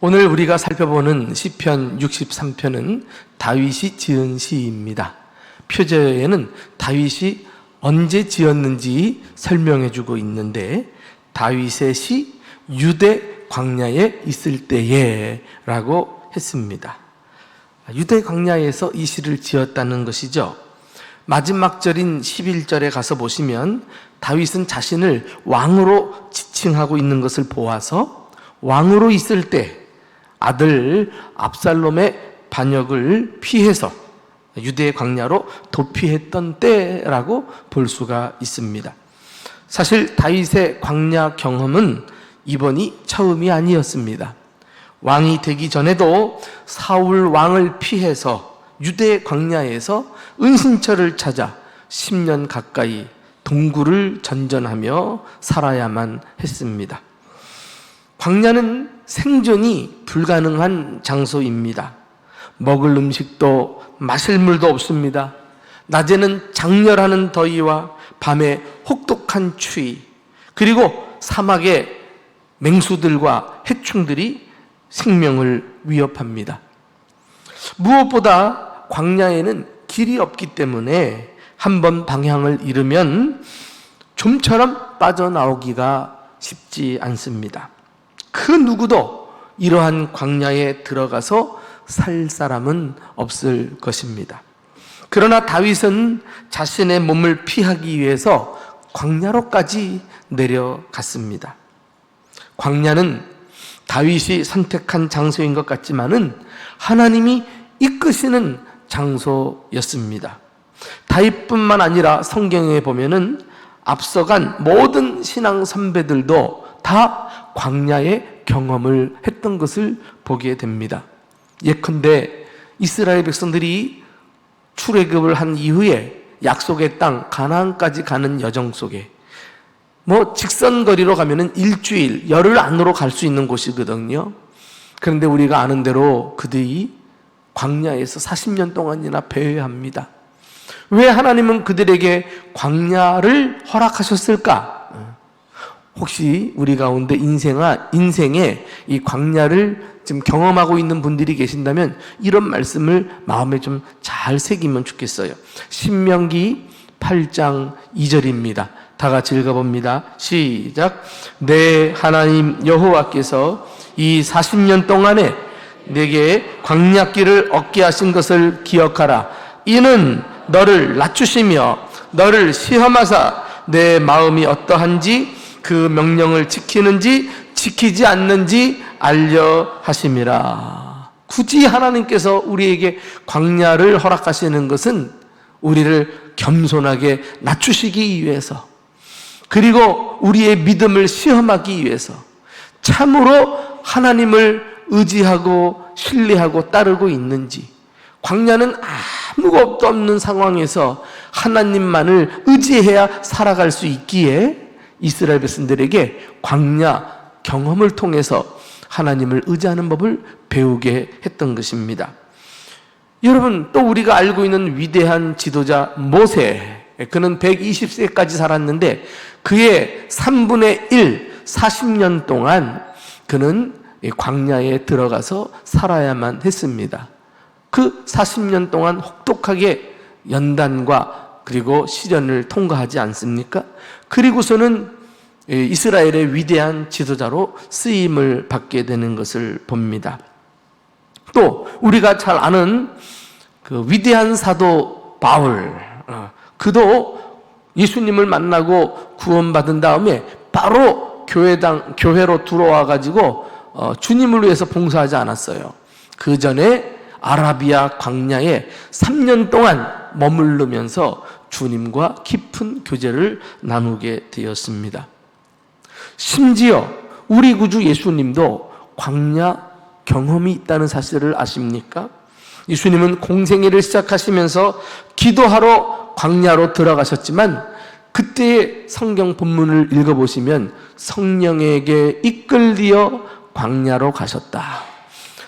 오늘 우리가 살펴보는 시편 63편은 다윗이 지은 시입니다. 표제에는 다윗이 언제 지었는지 설명해 주고 있는데, 다윗의 시 유대 광야에 있을 때에 라고 했습니다. 유대 광야에서 이 시를 지었다는 것이죠. 마지막 절인 11절에 가서 보시면 다윗은 자신을 왕으로 지칭하고 있는 것을 보아서 왕으로 있을 때 아들 압살롬의 반역을 피해서 유대 광야로 도피했던 때라고 볼 수가 있습니다. 사실 다윗의 광야 경험은 이번이 처음이 아니었습니다. 왕이 되기 전에도 사울 왕을 피해서 유대 광야에서 은신처를 찾아 10년 가까이 동굴을 전전하며 살아야만 했습니다. 광야는 생존이 불가능한 장소입니다. 먹을 음식도 마실 물도 없습니다. 낮에는 장렬하는 더위와 밤에 혹독한 추위, 그리고 사막의 맹수들과 해충들이 생명을 위협합니다. 무엇보다 광야에는 길이 없기 때문에 한번 방향을 잃으면 좀처럼 빠져나오기가 쉽지 않습니다. 그 누구도 이러한 광야에 들어가서 살 사람은 없을 것입니다. 그러나 다윗은 자신의 몸을 피하기 위해서 광야로까지 내려갔습니다. 광야는 다윗이 선택한 장소인 것 같지만은 하나님이 이끄시는 장소였습니다. 다윗뿐만 아니라 성경에 보면은 앞서간 모든 신앙 선배들도 다 광야의 경험을 했던 것을 보게 됩니다. 예컨대 이스라엘 백성들이 출애굽을 한 이후에 약속의 땅 가나안까지 가는 여정 속에 직선거리로 가면은 일주일, 열흘 안으로 갈 수 있는 곳이거든요. 그런데 우리가 아는 대로 그들이 광야에서 40년 동안이나 배회합니다. 왜 하나님은 그들에게 광야를 허락하셨을까? 혹시 우리 가운데 인생에 이 광야를 지금 경험하고 있는 분들이 계신다면 이런 말씀을 마음에 좀 잘 새기면 좋겠어요. 신명기 8장 2절입니다. 다 같이 읽어봅니다. 시작. 내 하나님 여호와께서 이 40년 동안에 내게 광야길을 얻게 하신 것을 기억하라. 이는 너를 낮추시며 너를 시험하사 내 마음이 어떠한지 그 명령을 지키는지 지키지 않는지 알려 하심이라. 굳이 하나님께서 우리에게 광야를 허락하시는 것은 우리를 겸손하게 낮추시기 위해서, 그리고 우리의 믿음을 시험하기 위해서, 참으로 하나님을 의지하고 신뢰하고 따르고 있는지, 광야는 아무것도 없는 상황에서 하나님만을 의지해야 살아갈 수 있기에 이스라엘 백성들에게 광야 경험을 통해서 하나님을 의지하는 법을 배우게 했던 것입니다. 여러분, 또 우리가 알고 있는 위대한 지도자 모세, 그는 120세까지 살았는데 그의 3분의 1, 40년 동안 그는 광야에 들어가서 살아야만 했습니다. 그 40년 동안 혹독하게 연단과 그리고 시련을 통과하지 않습니까? 그리고서는 이스라엘의 위대한 지도자로 쓰임을 받게 되는 것을 봅니다. 또 우리가 잘 아는 그 위대한 사도 바울, 그도 예수님을 만나고 구원받은 다음에 바로 교회로 들어와 가지고 주님을 위해서 봉사하지 않았어요. 그 전에 아라비아 광야에 3년 동안 머무르면서 주님과 깊은 교제를 나누게 되었습니다. 심지어 우리 구주 예수님도 광야 경험이 있다는 사실을 아십니까? 예수님은 공생애를 시작하시면서 기도하러 광야로 들어가셨지만 그때의 성경 본문을 읽어보시면 성령에게 이끌리어 광야로 가셨다.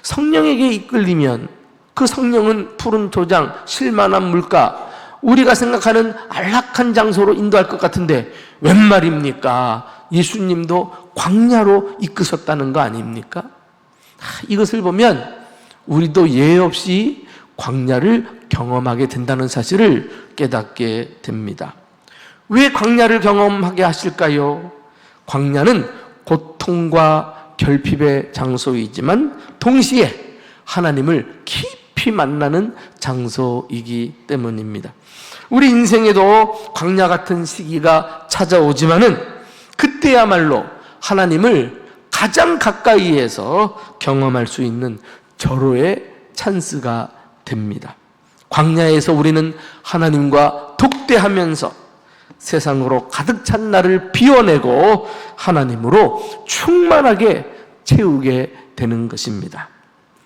성령에게 이끌리면 그 성령은 푸른 초장, 실만한 물가, 우리가 생각하는 안락한 장소로 인도할 것 같은데 웬 말입니까? 예수님도 광야로 이끄셨다는 거 아닙니까? 이것을 보면 우리도 예외 없이 광야를 경험하게 된다는 사실을 깨닫게 됩니다. 왜 광야를 경험하게 하실까요? 광야는 고통과 결핍의 장소이지만 동시에 하나님을 깊이 만나는 장소이기 때문입니다. 우리 인생에도 광야 같은 시기가 찾아오지만은 그때야말로 하나님을 가장 가까이에서 경험할 수 있는 절호의 찬스가 됩니다. 광야에서 우리는 하나님과 독대하면서 세상으로 가득 찬 나를 비워내고 하나님으로 충만하게 채우게 되는 것입니다.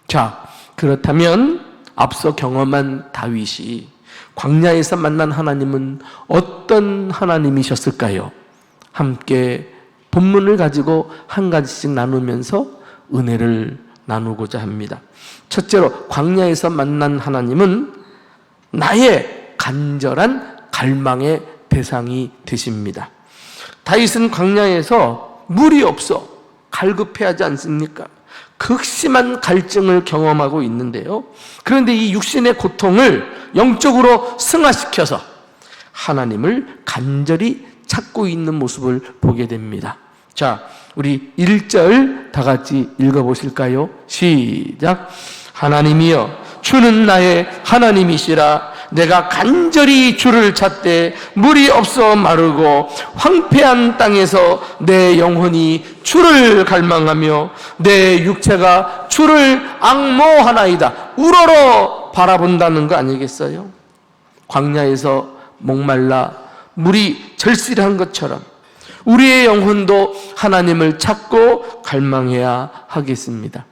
자, 그렇다면 앞서 경험한 다윗이 광야에서 만난 하나님은 어떤 하나님이셨을까요? 함께 본문을 가지고 한 가지씩 나누면서 은혜를 나누고자 합니다. 첫째로 광야에서 만난 하나님은 나의 간절한 갈망의 대상이 되십니다. 다윗은 광야에서 물이 없어 갈급해하지 않습니까? 극심한 갈증을 경험하고 있는데요. 그런데 이 육신의 고통을 영적으로 승화시켜서 하나님을 간절히 찾고 있는 모습을 보게 됩니다. 자, 우리 1절 다 같이 읽어보실까요? 시작. 하나님이여 주는 나의 하나님이시라. 내가 간절히 주를 찾되 물이 없어 마르고 황폐한 땅에서 내 영혼이 주를 갈망하며 내 육체가 주를 앙모하나이다. 우러러 바라본다는 거 아니겠어요? 광야에서 목말라 물이 절실한 것처럼 우리의 영혼도 하나님을 찾고 갈망해야 하겠습니다.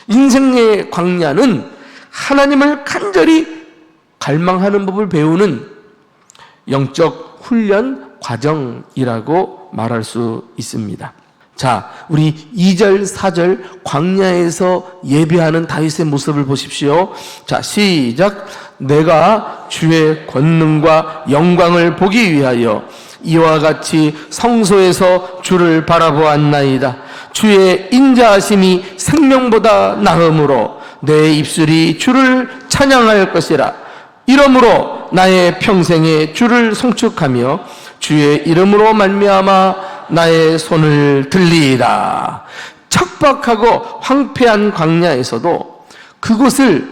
인생의 광야는 하나님을 간절히 갈망하는 법을 배우는 영적 훈련 과정이라고 말할 수 있습니다. 자, 우리 2절, 4절 광야에서 예배하는 다윗의 모습을 보십시오. 자, 시작. 내가 주의 권능과 영광을 보기 위하여 이와 같이 성소에서 주를 바라보았나이다. 주의 인자하심이 생명보다 나음으로 내 입술이 주를 찬양할 것이라. 이러므로 나의 평생에 주를 송축하며 주의 이름으로 말미암아 나의 손을 들리이다. 척박하고 황폐한 광야에서도 그곳을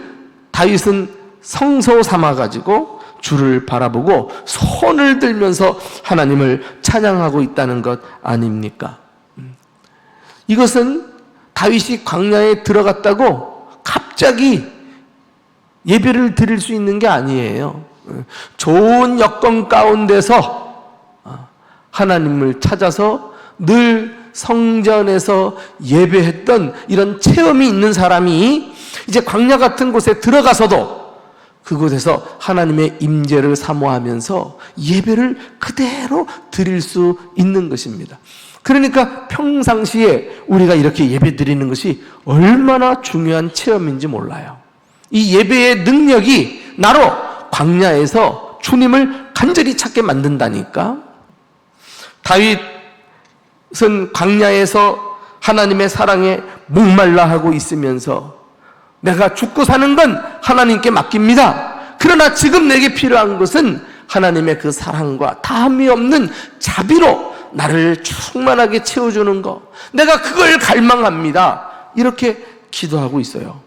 다윗은 성소 삼아가지고 주를 바라보고 손을 들면서 하나님을 찬양하고 있다는 것 아닙니까? 이것은 다윗이 광야에 들어갔다고 갑자기 예배를 드릴 수 있는 게 아니에요. 좋은 여건 가운데서 하나님을 찾아서 늘 성전에서 예배했던 이런 체험이 있는 사람이 이제 광야 같은 곳에 들어가서도 그곳에서 하나님의 임재를 사모하면서 예배를 그대로 드릴 수 있는 것입니다. 그러니까 평상시에 우리가 이렇게 예배 드리는 것이 얼마나 중요한 체험인지 몰라요. 이 예배의 능력이 나로 광야에서 주님을 간절히 찾게 만든다니까. 다윗은 광야에서 하나님의 사랑에 목말라 하고 있으면서 내가 죽고 사는 건 하나님께 맡깁니다. 그러나 지금 내게 필요한 것은 하나님의 그 사랑과 다함이 없는 자비로 나를 충만하게 채워주는 것, 내가 그걸 갈망합니다. 이렇게 기도하고 있어요.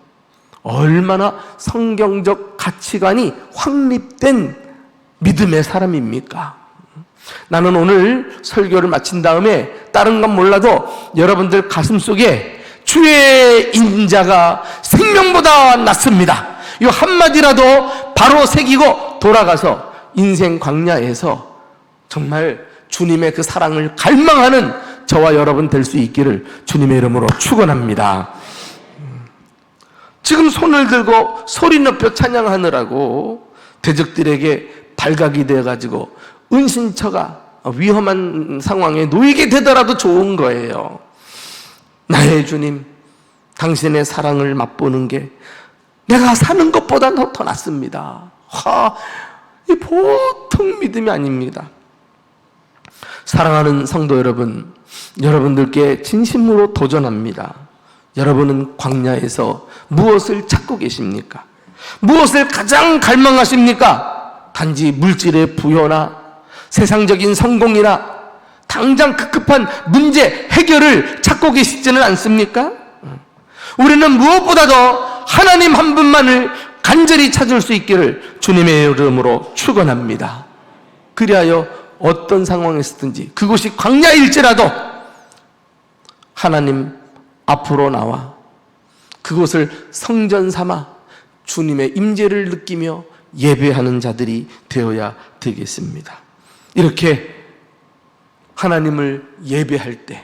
얼마나 성경적 가치관이 확립된 믿음의 사람입니까? 나는 오늘 설교를 마친 다음에 다른 건 몰라도 여러분들 가슴속에 주의 인자가 생명보다 낫습니다, 이 한마디라도 바로 새기고 돌아가서 인생 광야에서 정말 주님의 그 사랑을 갈망하는 저와 여러분 될 수 있기를 주님의 이름으로 축원합니다. 지금 손을 들고 소리 높여 찬양하느라고 대적들에게 발각이 되어가지고 은신처가 위험한 상황에 놓이게 되더라도 좋은 거예요. 나의 주님, 당신의 사랑을 맛보는 게 내가 사는 것보다 더 낫습니다. 이 보통 믿음이 아닙니다. 사랑하는 성도 여러분, 여러분들께 진심으로 도전합니다. 여러분은 광야에서 무엇을 찾고 계십니까? 무엇을 가장 갈망하십니까? 단지 물질의 부여나 세상적인 성공이나 당장 급급한 문제 해결을 찾고 계시지는 않습니까? 우리는 무엇보다도 하나님 한 분만을 간절히 찾을 수 있기를 주님의 이름으로 축원합니다. 그리하여 어떤 상황에서든지 그곳이 광야일지라도 하나님 앞으로 나와 그곳을 성전 삼아 주님의 임재를 느끼며 예배하는 자들이 되어야 되겠습니다. 이렇게 하나님을 예배할 때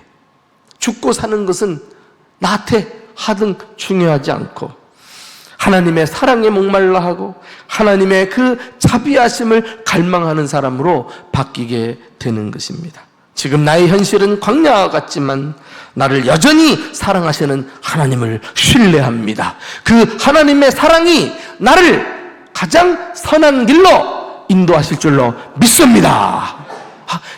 죽고 사는 것은 나한테 하등 중요하지 않고 하나님의 사랑에 목말라 하고 하나님의 그 자비하심을 갈망하는 사람으로 바뀌게 되는 것입니다. 지금 나의 현실은 광야와 같지만 나를 여전히 사랑하시는 하나님을 신뢰합니다. 그 하나님의 사랑이 나를 가장 선한 길로 인도하실 줄로 믿습니다.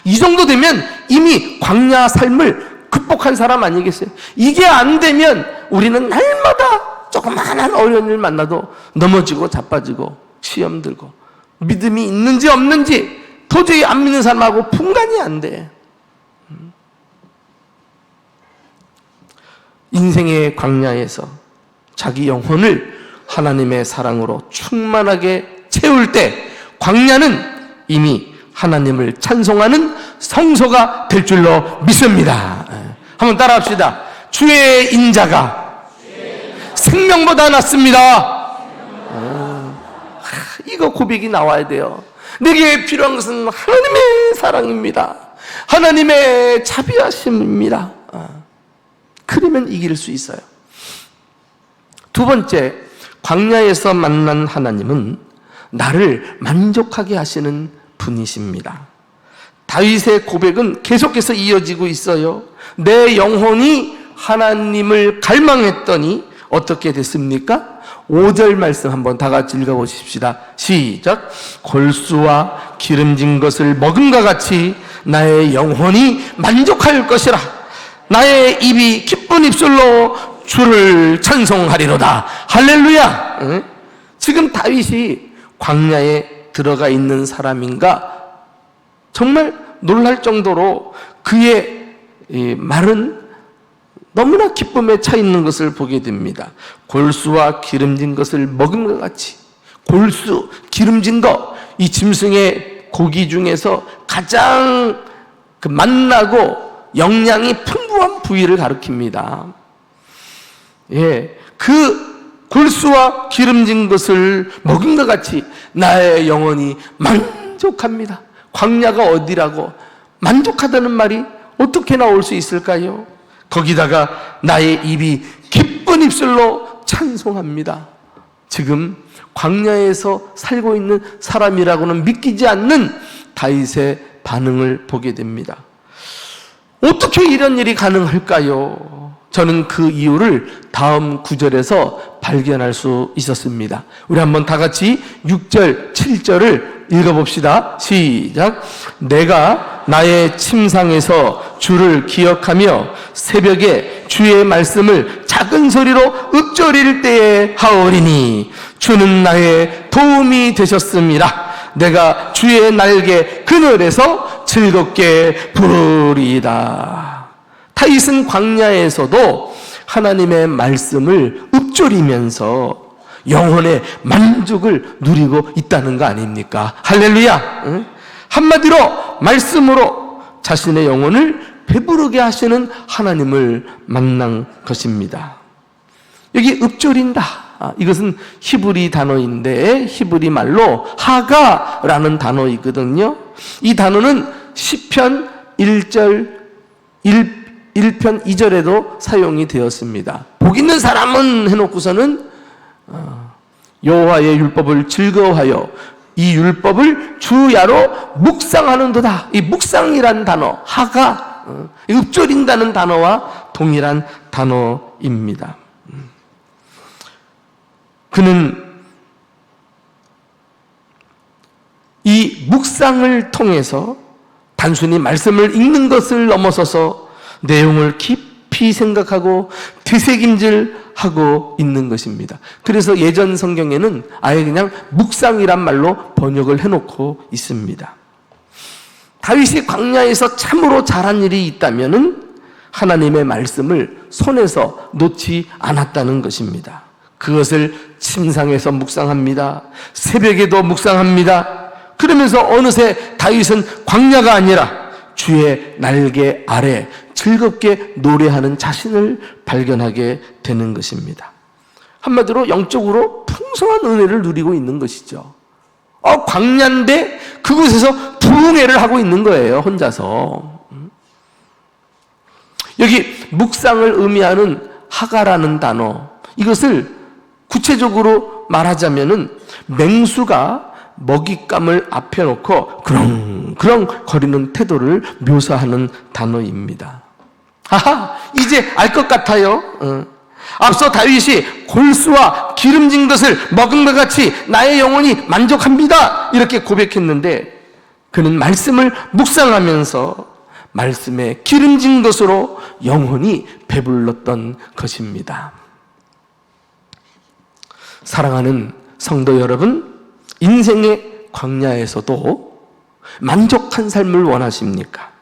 이 정도 되면 이미 광야 삶을 극복한 사람 아니겠어요? 이게 안 되면 우리는 날마다 조그마한 어려운 일 만나도 넘어지고 자빠지고 시험 들고 믿음이 있는지 없는지 도저히 안 믿는 사람하고 분간이 안 돼. 인생의 광야에서 자기 영혼을 하나님의 사랑으로 충만하게 채울 때 광야는 이미 하나님을 찬송하는 성소가 될 줄로 믿습니다. 한번 따라합시다. 주의 인자가 생명보다 낫습니다. 이거 고백이 나와야 돼요. 내게 필요한 것은 하나님의 사랑입니다. 하나님의 자비하심입니다. 그러면 이길 수 있어요. 두 번째, 광야에서 만난 하나님은 나를 만족하게 하시는 분이십니다. 다윗의 고백은 계속해서 이어지고 있어요. 내 영혼이 하나님을 갈망했더니 어떻게 됐습니까? 5절 말씀 한번 다 같이 읽어보십시다. 시작. 골수와 기름진 것을 먹음과 같이 나의 영혼이 만족할 것이라. 나의 입이 기쁜 입술로 주를 찬송하리로다. 할렐루야. 지금 다윗이 광야에 들어가 있는 사람인가? 정말 놀랄 정도로 그의 말은 너무나 기쁨에 차 있는 것을 보게 됩니다. 골수와 기름진 것을 먹음과 같이. 골수, 기름진 것, 이 짐승의 고기 중에서 가장 맛나고 영양이 풍부한 부위를 가리킵니다. 예, 그 골수와 기름진 것을 먹음과 같이 나의 영혼이 만족합니다. 광야가 어디라고? 만족하다는 말이 어떻게 나올 수 있을까요? 거기다가 나의 입이 기쁜 입술로 찬송합니다. 지금 광야에서 살고 있는 사람이라고는 믿기지 않는 다윗의 반응을 보게 됩니다. 어떻게 이런 일이 가능할까요? 저는 그 이유를 다음 구절에서 발견할 수 있었습니다. 우리 한번 다 같이 6절, 7절을 읽어봅시다. 시작. 내가 나의 침상에서 주를 기억하며 새벽에 주의 말씀을 작은 소리로 읊조릴 때에 하오리니 주는 나의 도움이 되셨습니다. 내가 주의 날개 그늘에서 즐겁게 부르리이다. 다윗은 광야에서도 하나님의 말씀을 읊조리면서 영혼의 만족을 누리고 있다는 거 아닙니까? 할렐루야. 응? 한마디로 말씀으로 자신의 영혼을 배부르게 하시는 하나님을 만난 것입니다. 여기 읊조린다. 이것은 히브리 단어인데 히브리 말로 하가라는 단어이거든요. 이 단어는 시편 1편 2절에도 사용이 되었습니다. 복 있는 사람은 해놓고서는 여호와의 율법을 즐거워하여 이 율법을 주야로 묵상하는도다. 이 묵상이란 단어, 하가, 읊조린다는 단어와 동일한 단어입니다. 그는 이 묵상을 통해서 단순히 말씀을 읽는 것을 넘어서서 내용을 깊이 깊이 생각하고 되새김질하고 있는 것입니다. 그래서 예전 성경에는 아예 그냥 묵상이란 말로 번역을 해놓고 있습니다. 다윗이 광야에서 참으로 잘한 일이 있다면은 하나님의 말씀을 손에서 놓지 않았다는 것입니다. 그것을 침상에서 묵상합니다. 새벽에도 묵상합니다. 그러면서 어느새 다윗은 광야가 아니라 주의 날개 아래 즐겁게 노래하는 자신을 발견하게 되는 것입니다. 한마디로 영적으로 풍성한 은혜를 누리고 있는 것이죠. 광야인데 그곳에서 부흥회를 하고 있는 거예요, 혼자서. 여기 묵상을 의미하는 하가라는 단어, 이것을 구체적으로 말하자면은 맹수가 먹잇감을 앞에 놓고 그렁그렁 거리는 태도를 묘사하는 단어입니다. 아하, 이제 알 것 같아요. 앞서 다윗이 골수와 기름진 것을 먹은 것 같이 나의 영혼이 만족합니다, 이렇게 고백했는데 그는 말씀을 묵상하면서 말씀에 기름진 것으로 영혼이 배불렀던 것입니다. 사랑하는 성도 여러분, 인생의 광야에서도 만족한 삶을 원하십니까?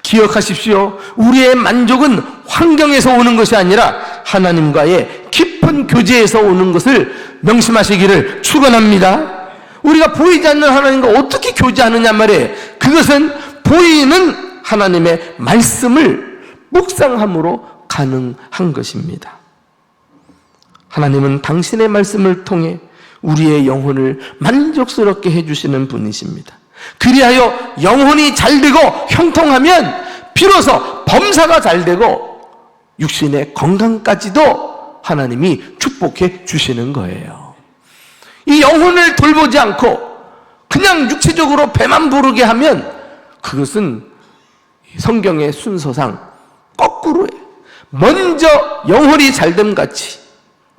기억하십시오. 우리의 만족은 환경에서 오는 것이 아니라 하나님과의 깊은 교제에서 오는 것을 명심하시기를 축원합니다. 우리가 보이지 않는 하나님과 어떻게 교제하느냐 말이에요. 그것은 보이는 하나님의 말씀을 묵상함으로 가능한 것입니다. 하나님은 당신의 말씀을 통해 우리의 영혼을 만족스럽게 해주시는 분이십니다. 그리하여 영혼이 잘되고 형통하면 비로소 범사가 잘되고 육신의 건강까지도 하나님이 축복해 주시는 거예요. 이 영혼을 돌보지 않고 그냥 육체적으로 배만 부르게 하면 그것은 성경의 순서상 거꾸로예요. 먼저 영혼이 잘됨 같이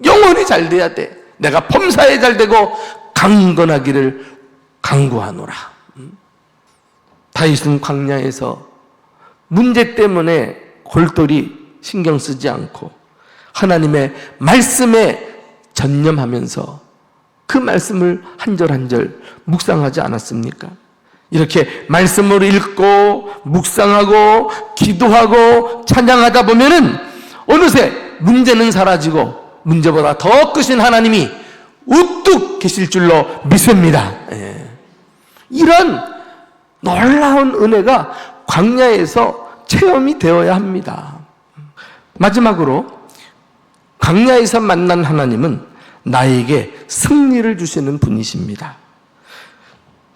영혼이 잘돼야 돼. 내가 범사에 잘되고 강건하기를 강구하노라. 다윗은 광야에서 문제 때문에 골똘히 신경 쓰지 않고 하나님의 말씀에 전념하면서 그 말씀을 한 절 한 절 묵상하지 않았습니까? 이렇게 말씀을 읽고 묵상하고 기도하고 찬양하다 보면은 어느새 문제는 사라지고 문제보다 더 크신 하나님이 우뚝 계실 줄로 믿습니다. 이런 놀라운 은혜가 광야에서 체험이 되어야 합니다. 마지막으로 광야에서 만난 하나님은 나에게 승리를 주시는 분이십니다.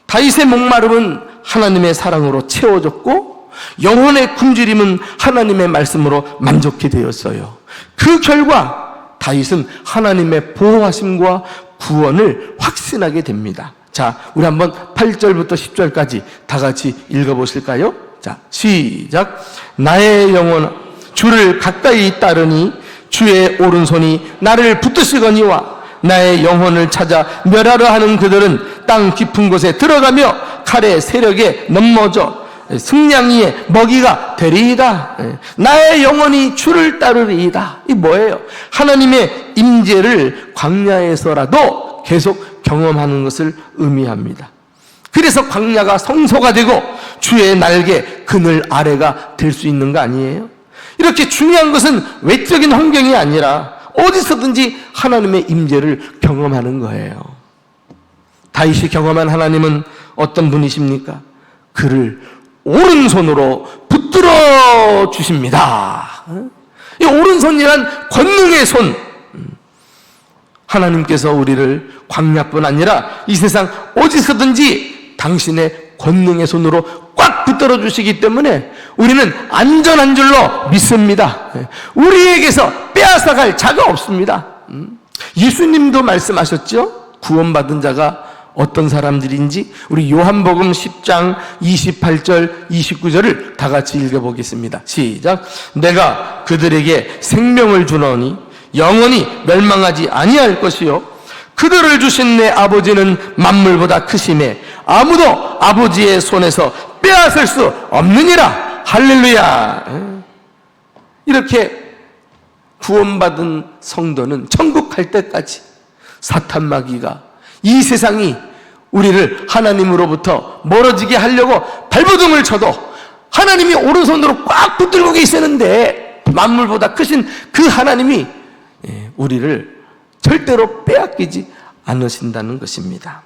다윗의 목마름은 하나님의 사랑으로 채워졌고 영혼의 굶주림은 하나님의 말씀으로 만족해 되었어요. 그 결과 다윗은 하나님의 보호하심과 구원을 확신하게 됩니다. 자, 우리 한번 8절부터 10절까지 다 같이 읽어보실까요? 자, 시작. 나의 영혼 주를 가까이 따르니 주의 오른손이 나를 붙드시거니와 나의 영혼을 찾아 멸하려 하는 그들은 땅 깊은 곳에 들어가며 칼의 세력에 넘어져 승냥이의 먹이가 되리이다. 나의 영혼이 주를 따르리이다. 이 뭐예요? 하나님의 임재를 광야에서라도 계속 경험하는 것을 의미합니다. 그래서 광야가 성소가 되고 주의 날개 그늘 아래가 될 수 있는 거 아니에요? 이렇게 중요한 것은 외적인 환경이 아니라 어디서든지 하나님의 임재를 경험하는 거예요. 다윗이 경험한 하나님은 어떤 분이십니까? 그를 오른손으로 붙들어 주십니다. 이 오른손이란 권능의 손. 하나님께서 우리를 광야뿐 아니라 이 세상 어디서든지 당신의 권능의 손으로 꽉 붙들어 주시기 때문에 우리는 안전한 줄로 믿습니다. 우리에게서 빼앗아갈 자가 없습니다. 예수님도 말씀하셨죠? 구원받은 자가 어떤 사람들인지 우리 요한복음 10장 28절 29절을 다 같이 읽어보겠습니다. 시작. 내가 그들에게 생명을 주노니 영원히 멸망하지 아니할 것이요 그들을 주신 내 아버지는 만물보다 크심에 아무도 아버지의 손에서 빼앗을 수 없느니라. 할렐루야. 이렇게 구원받은 성도는 천국 갈 때까지 사탄 마귀가 이 세상이 우리를 하나님으로부터 멀어지게 하려고 발버둥을 쳐도 하나님이 오른손으로 꽉 붙들고 계시는데 만물보다 크신 그 하나님이 우리를 절대로 빼앗기지 않으신다는 것입니다.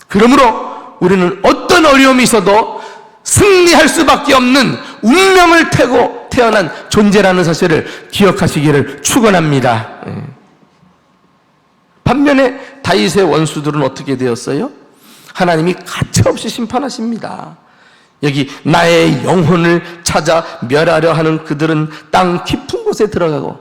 그러므로 우리는 어떤 어려움이 있어도 승리할 수밖에 없는 운명을 타고 태어난 존재라는 사실을 기억하시기를 축원합니다. 반면에 다윗의 원수들은 어떻게 되었어요? 하나님이 가차없이 심판하십니다. 여기 나의 영혼을 찾아 멸하려 하는 그들은 땅 깊은 곳에 들어가고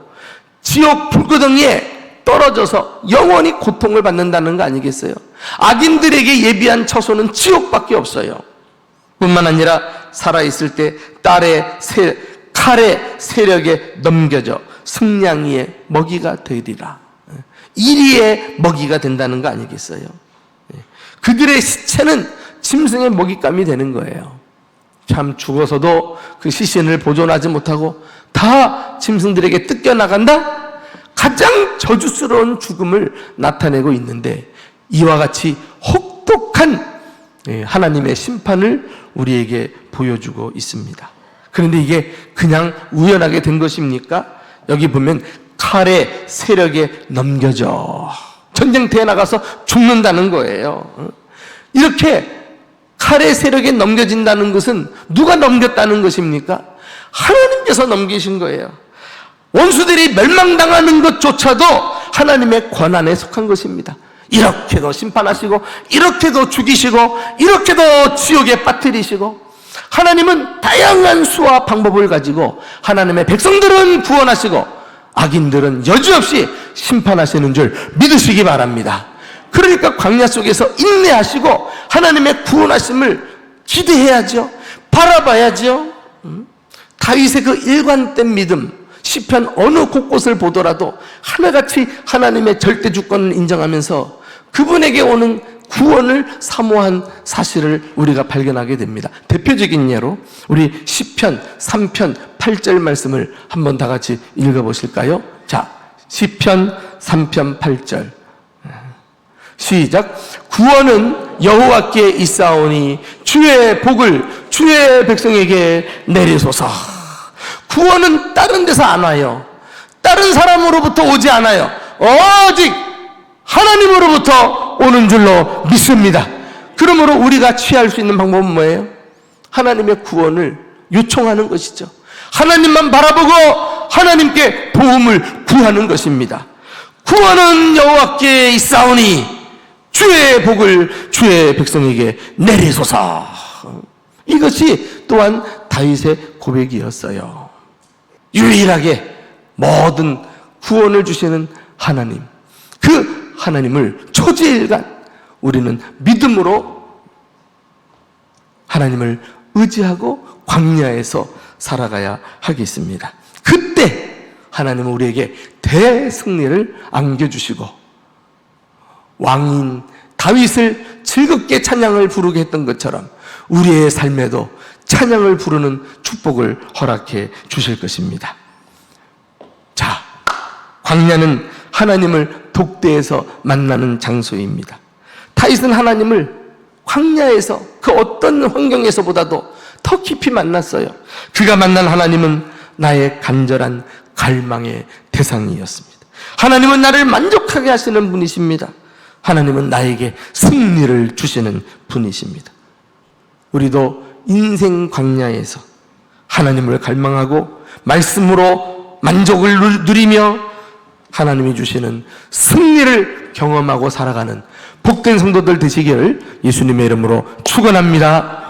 지옥 불구덩이에 떨어져서 영원히 고통을 받는다는 거 아니겠어요? 악인들에게 예비한 처소는 지옥밖에 없어요. 뿐만 아니라 살아있을 때 칼의 세력에 넘겨져 승냥이의 먹이가 되리라. 이리의 먹이가 된다는 거 아니겠어요? 그들의 시체는 짐승의 먹잇감이 되는 거예요. 참 죽어서도 그 시신을 보존하지 못하고 다 짐승들에게 뜯겨나간다? 가장 저주스러운 죽음을 나타내고 있는데 이와 같이 혹독한 하나님의 심판을 우리에게 보여주고 있습니다. 그런데 이게 그냥 우연하게 된 것입니까? 여기 보면 칼의 세력에 넘겨져 전쟁터에 나가서 죽는다는 거예요. 이렇게 칼의 세력에 넘겨진다는 것은 누가 넘겼다는 것입니까? 하나님께서 넘기신 거예요. 원수들이 멸망당하는 것조차도 하나님의 권한에 속한 것입니다. 이렇게도 심판하시고 이렇게도 죽이시고 이렇게도 지옥에 빠뜨리시고 하나님은 다양한 수와 방법을 가지고 하나님의 백성들은 구원하시고 악인들은 여지없이 심판하시는 줄 믿으시기 바랍니다. 그러니까 광야 속에서 인내하시고 하나님의 구원하심을 기대해야죠. 바라봐야죠. 다윗의 그 일관된 믿음, 시편 어느 곳곳을 보더라도 하나같이 하나님의 절대 주권을 인정하면서 그분에게 오는 구원을 사모한 사실을 우리가 발견하게 됩니다. 대표적인 예로 우리 시편 3편 8절 말씀을 한번 다 같이 읽어보실까요? 자, 시편 3편 8절 시작. 구원은 여호와께 있사오니 주의 복을 주의 백성에게 내리소서. 구원은 다른 데서 안 와요. 다른 사람으로부터 오지 않아요. 오직 하나님으로부터 오는 줄로 믿습니다. 그러므로 우리가 취할 수 있는 방법은 뭐예요? 하나님의 구원을 요청하는 것이죠. 하나님만 바라보고 하나님께 도움을 구하는 것입니다. 구원은 여호와께 있사오니 주의 복을 주의 백성에게 내리소서. 이것이 또한 다윗의 고백이었어요. 유일하게 모든 구원을 주시는 하나님, 그 하나님을 초지일간 우리는 믿음으로 하나님을 의지하고 광야에서 살아가야 하겠습니다. 그때 하나님은 우리에게 대승리를 안겨주시고 왕인 다윗을 즐겁게 찬양을 부르게 했던 것처럼 우리의 삶에도 찬양을 부르는 축복을 허락해 주실 것입니다. 자, 광야는 하나님을 독대에서 만나는 장소입니다. 다윗은 하나님을 광야에서 그 어떤 환경에서보다도 더 깊이 만났어요. 그가 만난 하나님은 나의 간절한 갈망의 대상이었습니다. 하나님은 나를 만족하게 하시는 분이십니다. 하나님은 나에게 승리를 주시는 분이십니다. 우리도 인생 광야에서 하나님을 갈망하고 말씀으로 만족을 누리며 하나님이 주시는 승리를 경험하고 살아가는 복된 성도들 되시기를 예수님의 이름으로 축원합니다.